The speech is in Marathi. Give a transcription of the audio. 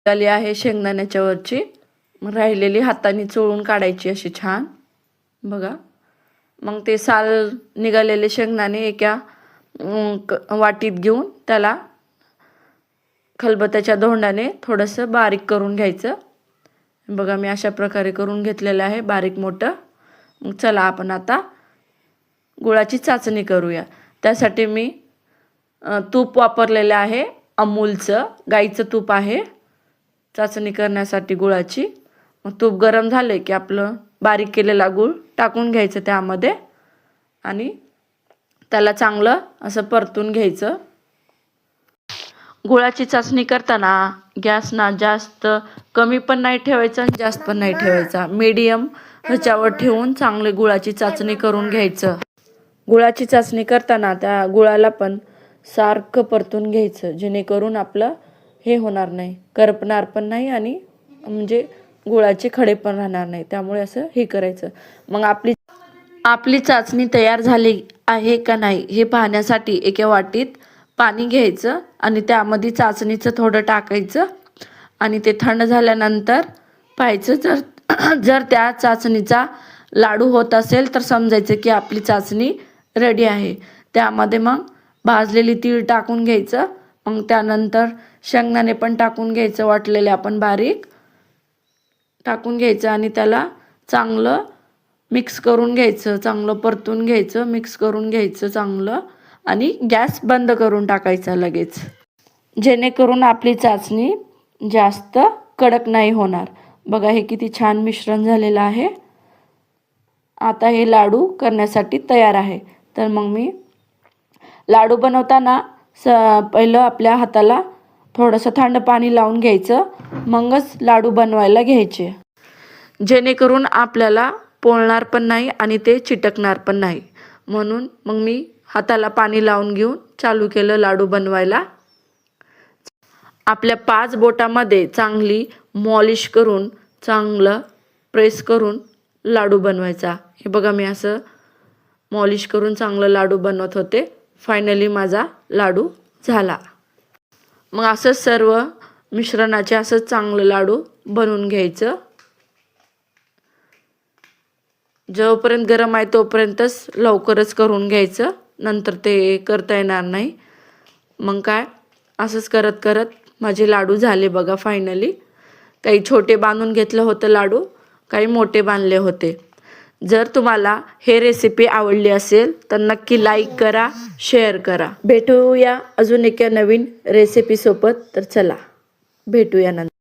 आली आहे शेंगदाण्याच्या वरची. मग राहिलेली हाताने चोळून काढायची अशी छान बघा. मग ते साल निघालेले शेंगदाणे एका वाटीत घेऊन त्याला खलबत्त्याच्या धोंडाने थोडंसं बारीक करून घ्यायचं बघा. मी अशा प्रकारे करून घेतलेलं आहे बारीक मोठं. मग चला आपण आता गुळाची चाचणी करूया. त्यासाठी मी तूप वापरलेलं आहे, अमूलचं गाईचं तूप आहे चाचणी करण्यासाठी गुळाची. मग तूप गरम झाले की आपलं बारीक केलेला गूळ टाकून घ्यायचं त्यामध्ये आणि त्याला चांगलं असं परतून घ्यायचं. गुळाची चाचणी करताना गॅस ना जास्त कमी पण नाही ठेवायचा आणि जास्त पण नाही ठेवायचा, मीडियम ह्याच्यावर ठेवून चांगले गुळाची चाचणी करून घ्यायचं. गुळाची चाचणी करताना त्या गुळाला पण सारखं परतून घ्यायचं, जेणेकरून आपलं हे होणार नाही, करपणार पण नाही आणि म्हणजे गुळाचे खडे पण राहणार नाही. त्यामुळे असं हे करायचं. मग आपली चाचणी तयार झाली आहे का नाही हे पाहण्यासाठी एका वाटीत पाणी घ्यायचं आणि त्यामध्ये चाचणीचं थोडं टाकायचं आणि ते थंड झाल्यानंतर पाहायचं. जर त्या चाचणीचा लाडू होत असेल तर समजायचं की आपली चाचणी रेडी आहे. त्यामध्ये मग भाजलेली तीळ टाकून घ्यायचं. मग त्यानंतर शेंगदाणे पण टाकून घ्यायचं, वाटलेले आपण बारीक टाकून घ्यायचं आणि त्याला चांगलं मिक्स करून घ्यायचं, चांगलं परतून घ्यायचं, मिक्स करून घ्यायचं चांगलं आणि गॅस बंद करून टाकायचा लगेच, जेणेकरून आपली चाचणी जास्त कडक नाही होणार. बघा हे किती छान मिश्रण झालेलं आहे. आता हे लाडू करण्यासाठी तयार आहे. तर मग मी लाडू बनवताना पहिलं आपल्या हाताला थोडंसं थंड पाणी लावून घ्यायचं, मगच लाडू बनवायला घ्यायचे, जेणेकरून आपल्याला पोळणार पण नाही आणि ते चिटकणार पण नाही. म्हणून मग मी हाताला पाणी लावून घेऊन चालू केलं लाडू बनवायला. आपल्या 5 बोटामध्ये चांगली मॉलिश करून चांगलं प्रेस करून लाडू बनवायचा. हे बघा मी असं मॉलिश करून चांगलं लाडू बनवत होते. फायनली माझा लाडू झाला. मग असं सर्व मिश्रणाचे असं चांगलं लाडू बनवून घ्यायचं. जोपर्यंत गरम आहे तोपर्यंतच लवकरच करून घ्यायचं, नंतर ते करता येणार नाही. मग काय असंच करत करत माझे लाडू झाले बघा फायनली. काही छोटे बांधून घेतलं होतं लाडू, काही मोठे बांधले होते. जर तुम्हाला हे रेसिपी आवडली असेल तर नक्की लाईक करा, शेअर करा. भेटूया अजून एका नवीन रेसिपीसोबत. तर चला भेटूया नंतर.